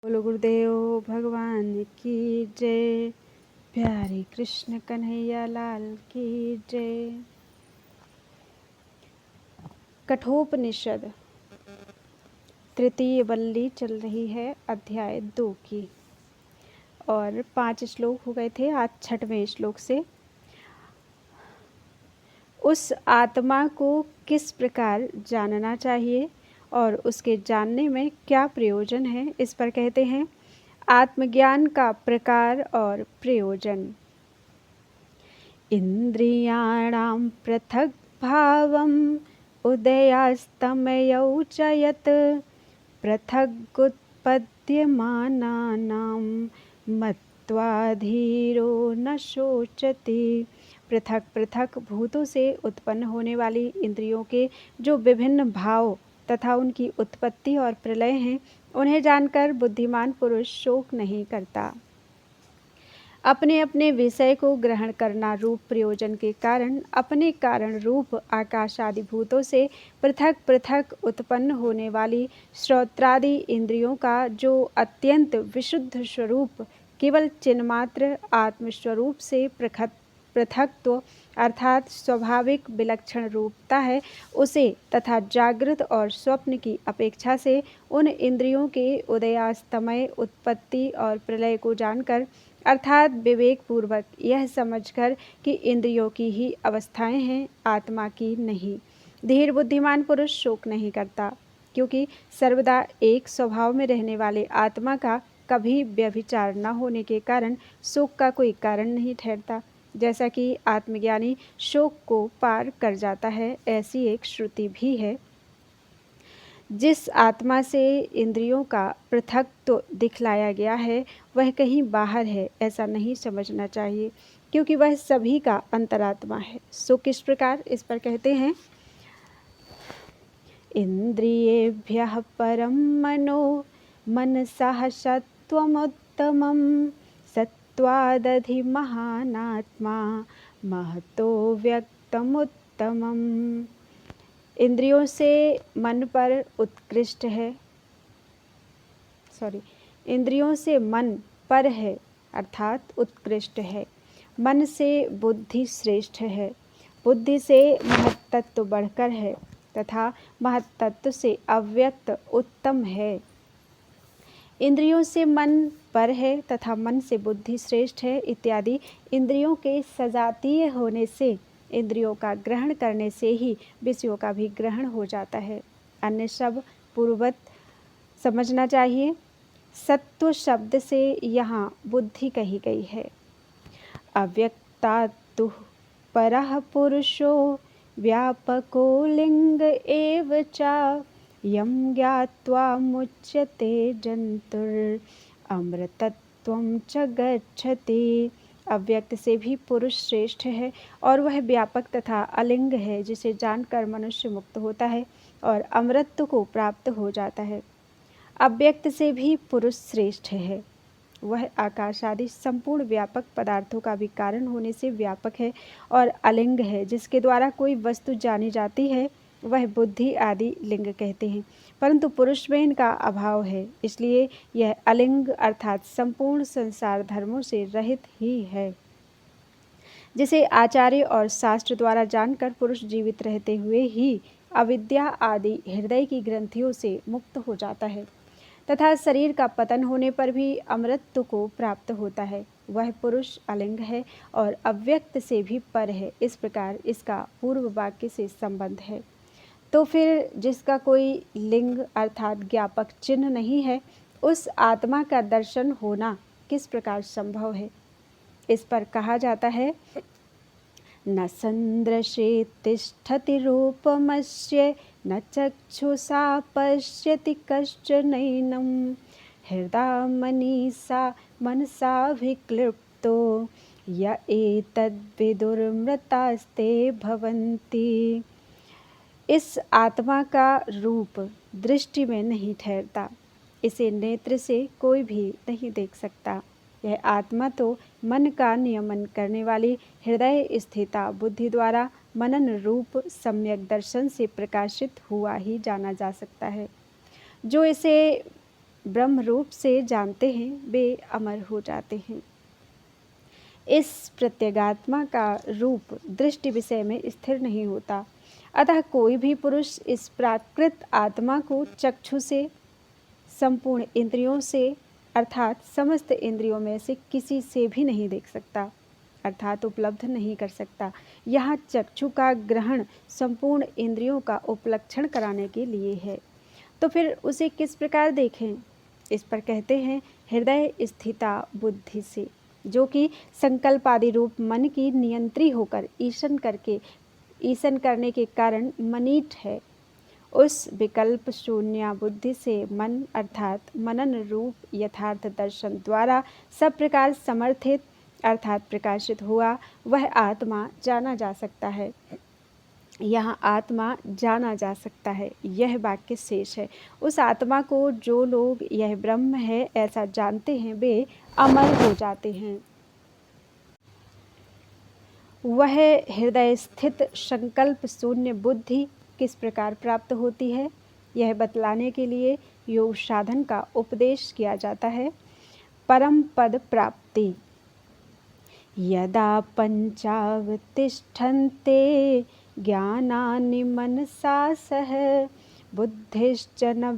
बोलो गुरुदेव भगवान की जय। प्यारे कृष्ण कन्हैया लाल की जय। कठोपनिषद तृतीय वल्ली चल रही है, अध्याय 2 की, और 5 श्लोक हो गए थे। आज 6वें श्लोक से उस आत्मा को किस प्रकार जानना चाहिए और उसके जानने में क्या प्रयोजन है, इस पर कहते हैं आत्मज्ञान का प्रकार और प्रयोजन। इंद्रियाणां पृथक् भावम् उदयास्तमयौ च यत् पृथगुत्पद्यमानानां मत्वा धीरो न शोचति। पृथक पृथक भूतों से उत्पन्न होने वाली इंद्रियों के जो विभिन्न भाव तथा उनकी उत्पत्ति और प्रलय हैं, उन्हें जानकर बुद्धिमान पुरुष शोक नहीं करता। अपने अपने विषय को ग्रहण करना रूप प्रयोजन के कारण अपने कारण रूप आकाश आदि भूतों से पृथक पृथक उत्पन्न होने वाली श्रोत्रादि इंद्रियों का जो अत्यंत विशुद्ध स्वरूप केवल चिन्मात्र आत्मस्वरूप से पृथक्त्व अर्थात स्वाभाविक विलक्षण रूपता है, उसे तथा जागृत और स्वप्न की अपेक्षा से उन इंद्रियों के उदयास्तमय उत्पत्ति और प्रलय को जानकर अर्थात विवेक पूर्वक यह समझकर कि इंद्रियों की ही अवस्थाएं हैं, आत्मा की नहीं, धीर बुद्धिमान पुरुष शोक नहीं करता, क्योंकि सर्वदा एक स्वभाव में रहने वाले आत्मा का कभी व्यभिचार न होने के कारण शोक का कोई कारण नहीं ठहरता। जैसा कि आत्मज्ञानी शोक को पार कर जाता है, ऐसी एक श्रुति भी है। जिस आत्मा से इंद्रियों का पृथक तो दिखलाया गया है, वह कहीं बाहर है ऐसा नहीं समझना चाहिए, क्योंकि वह सभी का अंतरात्मा है। सो किस प्रकार, इस पर कहते हैं इंद्रियेभ्यः परं मनो मनसः सत्त्वमुत्तमं सत्त्वादधि महानात्मा महतो व्यक्तमुत्तमम्। इंद्रियों से मन पर उत्कृष्ट है, इंद्रियों से मन पर है अर्थात उत्कृष्ट है, मन से बुद्धि श्रेष्ठ है, बुद्धि से महत्तत्व बढ़कर है तथा महत्तत्व से अव्यक्त उत्तम है। इंद्रियों से मन पर है तथा मन से बुद्धि श्रेष्ठ है इत्यादि इंद्रियों के सजातीय होने से इंद्रियों का ग्रहण करने से ही विषयों का भी ग्रहण हो जाता है। अन्य सब पूर्ववत समझना चाहिए। सत्व शब्द से यहाँ बुद्धि कही गई है। अव्यक्तात्तु परः पुरुषो व्यापको लिंग एव च यं ज्ञात्वा मुच्यते जन्तुर् अमृतत्वं च गच्छति। अव्यक्त से भी पुरुष श्रेष्ठ है और वह व्यापक तथा अलिंग है, जिसे जानकर मनुष्य मुक्त होता है और अमृतत्व को प्राप्त हो जाता है। अव्यक्त से भी पुरुष श्रेष्ठ है, वह आकाश आदि संपूर्ण व्यापक पदार्थों का भी कारण होने से व्यापक है और अलिंग है, जिसके द्वारा कोई वस्तु जानी जाती है, वह बुद्धि आदि लिंग कहते हैं, परंतु पुरुष में इनका अभाव है, इसलिए यह अलिंग अर्थात संपूर्ण संसार धर्मों से रहित ही है, जिसे आचार्य और शास्त्र द्वारा जानकर पुरुष जीवित रहते हुए ही अविद्या आदि हृदय की ग्रंथियों से मुक्त हो जाता है तथा शरीर का पतन होने पर भी अमृतत्व को प्राप्त होता है। वह पुरुष अलिंग है और अव्यक्त से भी पर है। इस प्रकार इसका पूर्व वाक्य से संबंध है। तो फिर जिसका कोई लिंग अर्थात ज्ञापक चिन्ह नहीं है, उस आत्मा का दर्शन होना किस प्रकार संभव है, इस पर कहा जाता है न संदृशे तिष्ठति रूपमस्य न चक्षुषा पश्यति कश्चनैनं हृदा मनीषा मनसाभिक्लिप्तो य एतद्विदुर्मृतास्ते भवन्ति। इस आत्मा का रूप दृष्टि में नहीं ठहरता, इसे नेत्र से कोई भी नहीं देख सकता। यह आत्मा तो मन का नियमन करने वाली हृदय स्थिता बुद्धि द्वारा मनन रूप सम्यक दर्शन से प्रकाशित हुआ ही जाना जा सकता है। जो इसे ब्रह्म रूप से जानते हैं वे अमर हो जाते हैं। इस प्रत्यगात्मा का रूप दृष्टि विषय में स्थिर नहीं होता, अतः कोई भी पुरुष इस प्राकृत आत्मा को चक्षु से, संपूर्ण इंद्रियों से अर्थात समस्त इंद्रियों में से किसी से भी नहीं देख सकता, अर्थात उपलब्ध नहीं कर सकता। यहाँ चक्षु का ग्रहण संपूर्ण इंद्रियों का उपलक्षण कराने के लिए है। तो फिर उसे किस प्रकार देखें? इस पर कहते हैं हृदय स्थिता बुद्धि से, जो कि संकल्प आदि रूप मन की नियंत्री होकर ईशन करने के कारण मनीठ है। उस विकल्प शून्य बुद्धि से मन अर्थात मनन रूप यथार्थ दर्शन द्वारा सब प्रकार समर्थित अर्थात प्रकाशित हुआ वह आत्मा जाना जा सकता है। यहाँ आत्मा जाना जा सकता है, यह वाक्य शेष है। उस आत्मा को जो लोग यह ब्रह्म है ऐसा जानते हैं वे अमर हो जाते हैं। वह हृदय स्थित संकल्प शून्य बुद्धि किस प्रकार प्राप्त होती है, यह बतलाने के लिए योग साधन का उपदेश किया जाता है। परम पद प्राप्ति। यदा पंचावतिष्ठन्ते ज्ञानानि मनसा सह बुद्धिश्च न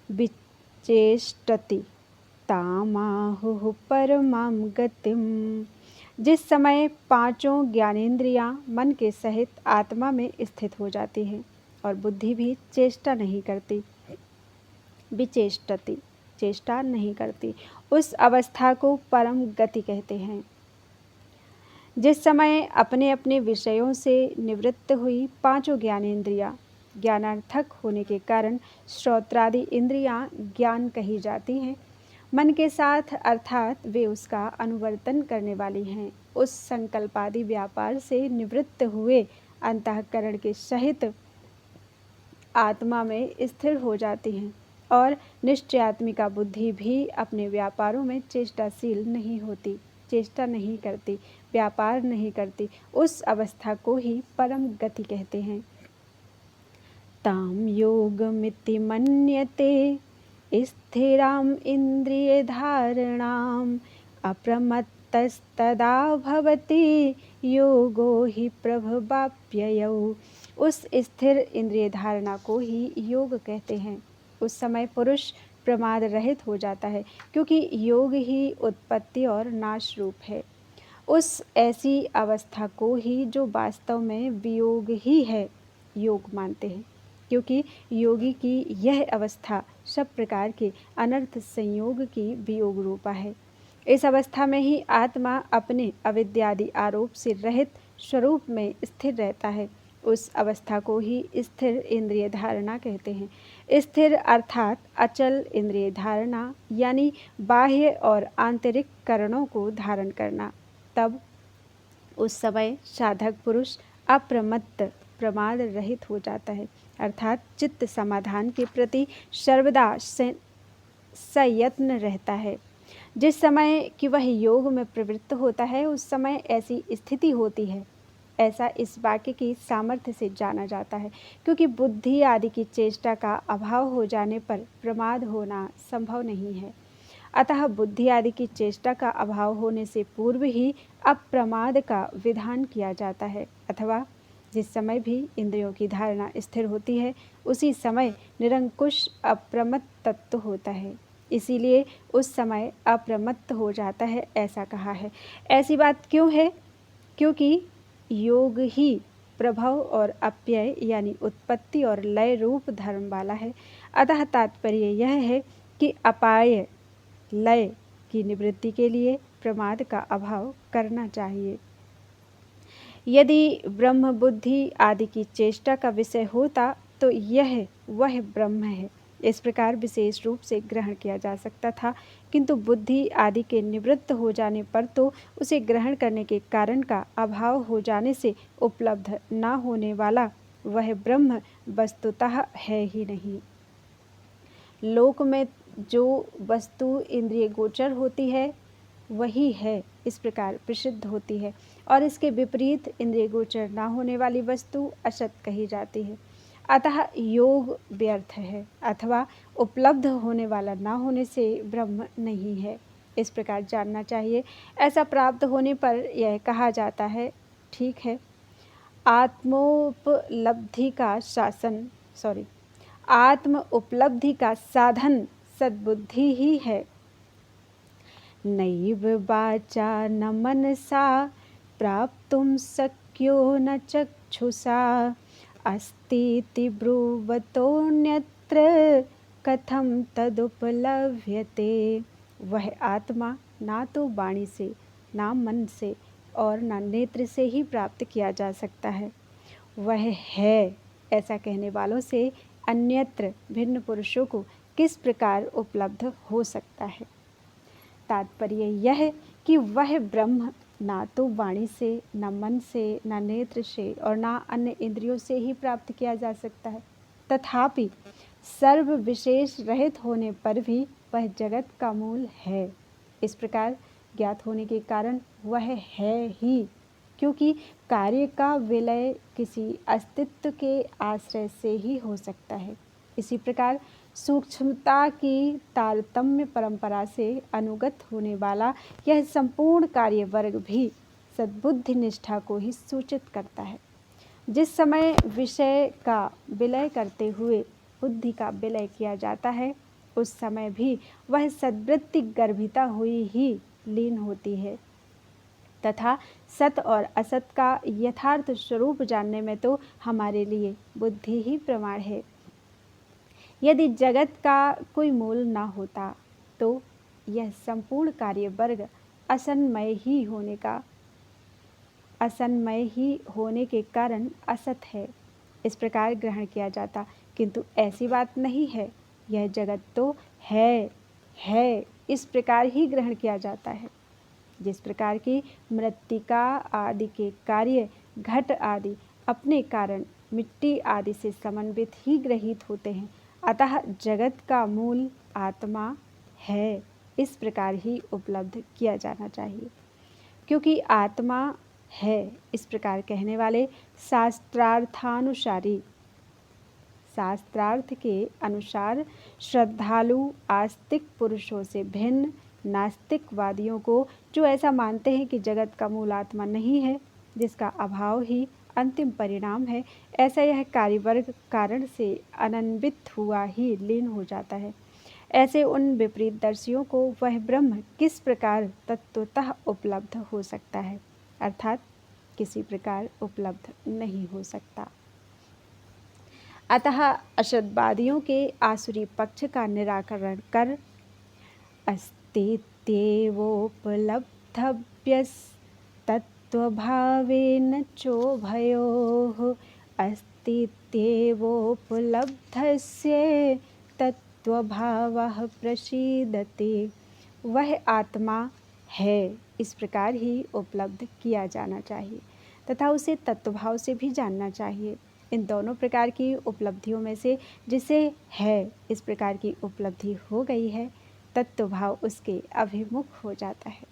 विचेष्टति तामाहुः परमां गतिम। जिस समय पांचों ज्ञानेंद्रियां मन के सहित आत्मा में स्थित हो जाती हैं और बुद्धि भी चेष्टा नहीं करती, विचेष्टति चेष्टा नहीं करती, उस अवस्था को परम गति कहते हैं। जिस समय अपने अपने विषयों से निवृत्त हुई पांचों ज्ञानेंद्रियां ज्ञानार्थक होने के कारण श्रोत्रादि इंद्रियां ज्ञान कही जाती हैं, मन के साथ अर्थात वे उसका अनुवर्तन करने वाली हैं, उस संकल्पादि व्यापार से निवृत्त हुए अंतःकरण के सहित आत्मा में स्थिर हो जाती हैं और निश्चयात्मिका बुद्धि भी अपने व्यापारों में चेष्टाशील नहीं होती, चेष्टा नहीं करती, व्यापार नहीं करती। उस अवस्था को ही परम गति कहते हैं। ताम योगमिति मन्यते स्थिराम इंद्रिय धारणाम अप्रमत्तस्तदा भवति योगो हि प्रभवाप्ययौ। उस स्थिर इंद्रिय धारणा को ही योग कहते हैं। उस समय पुरुष प्रमाद रहित हो जाता है, क्योंकि योग ही उत्पत्ति और नाश रूप है। उस ऐसी अवस्था को ही जो वास्तव में वियोग ही है योग मानते हैं, क्योंकि योगी की यह अवस्था सब प्रकार के अनर्थ संयोग की वियोग रूपा है। इस अवस्था में ही आत्मा अपने अविद्यादि आरोप से रहित स्वरूप में स्थिर रहता है। उस अवस्था को ही स्थिर इंद्रिय धारणा कहते हैं। स्थिर अर्थात अचल इंद्रिय धारणा, यानी बाह्य और आंतरिक करणों को धारण करना। तब उस समय साधक पुरुष अप्रमत्त प्रमाद रहित हो जाता है, अर्थात चित्त समाधान के प्रति सर्वदा संयत्न रहता है। जिस समय कि वह योग में प्रवृत्त होता है उस समय ऐसी स्थिति होती है, ऐसा इस वाक्य की सामर्थ्य से जाना जाता है, क्योंकि बुद्धि आदि की चेष्टा का अभाव हो जाने पर प्रमाद होना संभव नहीं है। अतः बुद्धि आदि की चेष्टा का अभाव होने से पूर्व ही अप्रमाद का विधान किया जाता है, अथवा जिस समय भी इंद्रियों की धारणा स्थिर होती है उसी समय निरंकुश अप्रमत्त तत्व होता है, इसीलिए उस समय अप्रमत्त हो जाता है ऐसा कहा है। ऐसी बात क्यों है? क्योंकि योग ही प्रभव और अप्यय यानी उत्पत्ति और लय रूप धर्म वाला है। अतः तात्पर्य यह है कि अपाय लय की निवृत्ति के लिए प्रमाद का अभाव करना चाहिए। यदि ब्रह्म बुद्धि आदि की चेष्टा का विषय होता तो यह वह ब्रह्म है, इस प्रकार विशेष रूप से ग्रहण किया जा सकता था, किंतु बुद्धि आदि के निवृत्त हो जाने पर तो उसे ग्रहण करने के कारण का अभाव हो जाने से उपलब्ध न होने वाला वह ब्रह्म वस्तुतः है ही नहीं। लोक में जो वस्तु इंद्रिय गोचर होती है वही है इस प्रकार प्रसिद्ध होती है, और इसके विपरीत इंद्रिय गोचर न होने वाली वस्तु असत कही जाती है। अतः योग व्यर्थ है अथवा उपलब्ध होने वाला ना होने से ब्रह्म नहीं है, इस प्रकार जानना चाहिए। ऐसा प्राप्त होने पर यह कहा जाता है, ठीक है, आत्मोपलब्धि का आत्म उपलब्धि का साधन सद्बुद्धि ही है। नैव वाचा न मनसा प्राप्तुं शक्यो न चक्षुषा अस्तीति ब्रुवतोऽन्यत्र कथम तदुपलभ्यते। वह आत्मा ना तो वाणी से, ना मन से और ना नेत्र से ही प्राप्त किया जा सकता है। वह है ऐसा कहने वालों से अन्यत्र भिन्न पुरुषों को किस प्रकार उपलब्ध हो सकता है। तात्पर्य यह है कि वह ब्रह्म ना तो वाणी से, न मन से, न नेत्र से और न अन्य इंद्रियों से ही प्राप्त किया जा सकता है। तथापि सर्व विशेष रहित होने पर भी वह जगत का मूल है। इस प्रकार ज्ञात होने के कारण वह है ही, क्योंकि कार्य का विलय किसी अस्तित्व के आश्रय से ही हो सकता है। इसी प्रकार सूक्ष्मता की तारतम्य परंपरा से अनुगत होने वाला यह संपूर्ण कार्य वर्ग भी सद्बुद्धि निष्ठा को ही सूचित करता है। जिस समय विषय का विलय करते हुए बुद्धि का विलय किया जाता है, उस समय भी वह सद्वृत्ति गर्भिता हुई ही लीन होती है तथा सत और असत का यथार्थ स्वरूप जानने में तो हमारे लिए बुद्धि ही प्रमाण है। यदि जगत का कोई मूल न होता तो यह संपूर्ण कार्य वर्ग असन्मय ही होने के कारण असत है, इस प्रकार ग्रहण किया जाता। किंतु ऐसी बात नहीं है। यह जगत तो है इस प्रकार ही ग्रहण किया जाता है। जिस प्रकार की मृत्तिका आदि के कार्य घट आदि अपने कारण मिट्टी आदि से समन्वित ही ग्रहित होते हैं, अतः जगत का मूल आत्मा है, इस प्रकार ही उपलब्ध किया जाना चाहिए। क्योंकि आत्मा है इस प्रकार कहने वाले शास्त्रार्थ के अनुसार श्रद्धालु आस्तिक पुरुषों से भिन्न नास्तिकवादियों को, जो ऐसा मानते हैं कि जगत का मूल आत्मा नहीं है, जिसका अभाव ही अंतिम परिणाम है, ऐसा यह कार्यवर्ग कारण से अनन्वित हुआ ही लीन हो जाता है। ऐसे उन विपरीत दर्शियों को वह ब्रह्म किस प्रकार तत्वतः उपलब्ध हो सकता है, अर्थात किसी प्रकार उपलब्ध नहीं हो सकता। अतः असतवादियों के आसुरी पक्ष का निराकरण कर अस्तित्वेवोपलब्धव्यस्तत्वभावेन चोभयोः अस्तित्वेवोपलब्धस्य तत्वभावः प्रसीदते। वह आत्मा है इस प्रकार ही उपलब्ध किया जाना चाहिए तथा उसे तत्वभाव से भी जानना चाहिए। इन दोनों प्रकार की उपलब्धियों में से जिसे है इस प्रकार की उपलब्धि हो गई है, तत्वभाव उसके अभिमुख हो जाता है।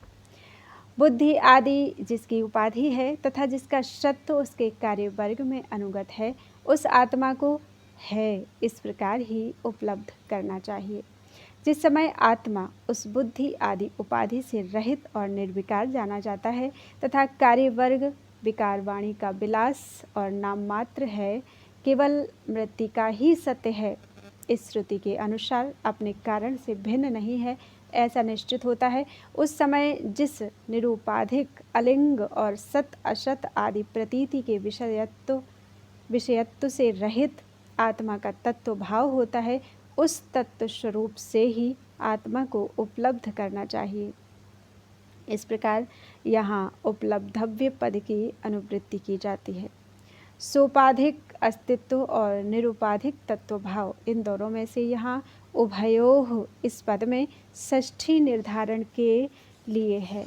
बुद्धि आदि जिसकी उपाधि है तथा जिसका सत्व उसके कार्य वर्ग में अनुगत है, उस आत्मा को है इस प्रकार ही उपलब्ध करना चाहिए। जिस समय आत्मा उस बुद्धि आदि उपाधि से रहित और निर्विकार जाना जाता है तथा कार्य वर्ग विकार वाणी का विलास और नाम मात्र है, केवल मृत्तिका ही सत्य है, इस श्रुति के अनुसार अपने कारण से भिन्न नहीं है, ऐसा निश्चित होता है। उस समय जिस निरुपाधिक अलिंग और सत असत आदि प्रतीति के विषयत्व से रहित आत्मा का तत्व भाव होता है, उस तत्व स्वरूप से ही आत्मा को उपलब्ध करना चाहिए। इस प्रकार यहाँ उपलब्धव्य पद की अनुवृत्ति की जाती है। सोपाधिक अस्तित्व और निरुपाधिक तत्व भाव, इन दोनों में से यहाँ उभयोः इस पद में षष्ठी निर्धारण के लिए है।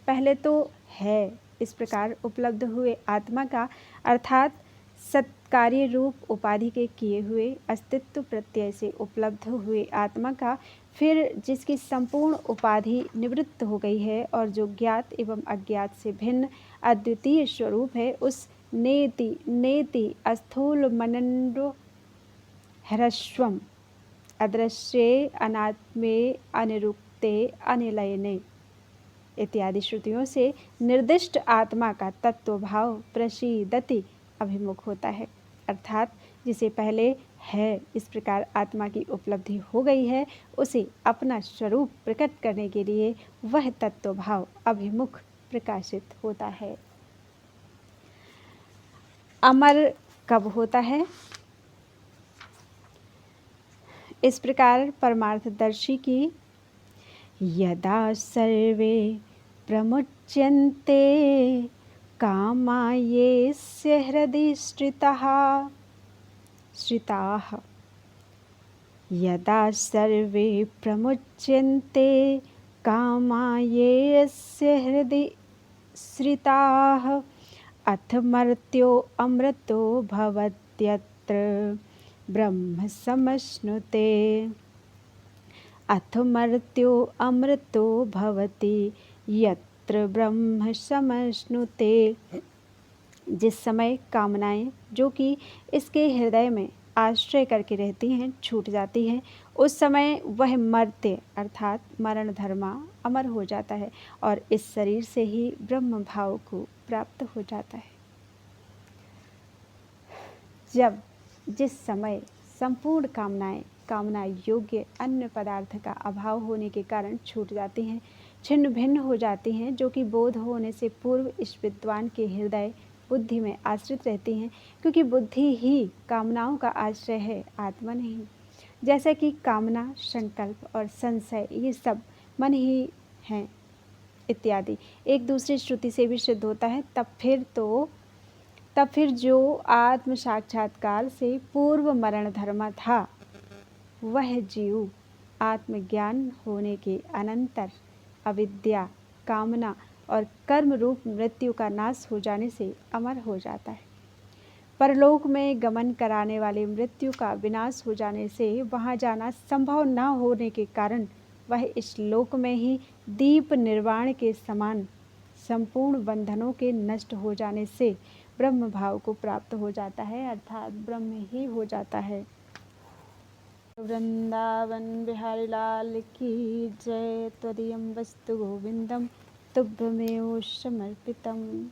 पहले तो है इस प्रकार उपलब्ध हुए आत्मा का, अर्थात सत्कार्य रूप उपाधि के किए हुए अस्तित्व प्रत्यय से उपलब्ध हुए आत्मा का, फिर जिसकी संपूर्ण उपाधि निवृत्त हो गई है और जो ज्ञात एवं अज्ञात से भिन्न अद्वितीय स्वरूप है, उस नेति नेति स्थूल मनंडो ह्रस्वम अदृश्ये अनात्मे अनिरुक्ते अनिलयने इत्यादि श्रुतियों से निर्दिष्ट आत्मा का तत्व भाव प्रसीदति अभिमुख होता है, अर्थात जिसे पहले है इस प्रकार आत्मा की उपलब्धि हो गई है, उसे अपना स्वरूप प्रकट करने के लिए वह तत्व भाव अभिमुख प्रकाशित होता है। अमर कब होता है? इस प्रकार परमार्थदर्शी की यदा सर्वे प्रमुच्यन्ते कामायेस्य हृदि श्रिताः यदा सर्वे प्रमुच्यन्ते कामायेस्य हृदि श्रिताः अथ मर्त्यो अमृतो भवत्यत्र ब्रह्म समश्नुते अथ मर्त्यो अमृतो भवति यत्र ब्रह्म समश्नुते। जिस समय कामनाएं जो कि इसके हृदय में आश्रय करके रहती हैं छूट जाती हैं, उस समय वह मर्त्य अर्थात मरण धर्मा अमर हो जाता है और इस शरीर से ही ब्रह्म भाव को प्राप्त हो जाता है। जिस समय संपूर्ण कामनाएं कामना योग्य अन्य पदार्थ का अभाव होने के कारण छूट जाती हैं, छिन्न भिन्न हो जाती हैं, जो कि बोध होने से पूर्व इस विद्वान के हृदय बुद्धि में आश्रित रहती हैं, क्योंकि बुद्धि ही कामनाओं का आश्रय है, आत्मा नहीं। जैसे कि कामना, संकल्प और संशय ये सब मन ही हैं इत्यादि एक दूसरी श्रुति से भी सिद्ध होता है। तब फिर जो आत्म साक्षात्कार से पूर्व मरण धर्म था, वह जीव आत्मज्ञान होने के अनंतर अविद्या, कामना और कर्म रूप मृत्यु का नाश हो जाने से अमर हो जाता है। परलोक में गमन कराने वाले मृत्यु का विनाश हो जाने से वहां जाना संभव न होने के कारण वह इस लोक में ही दीप निर्वाण के समान संपूर्ण बंधनों के नष्ट हो जाने से ब्रह्म भाव को प्राप्त हो जाता है, अर्थात ब्रह्म ही हो जाता है। वृंदावन बिहारी लाल की जय। त्वदीयं वस्तु गोविंदम तुभ्यमेव समर्पितम्।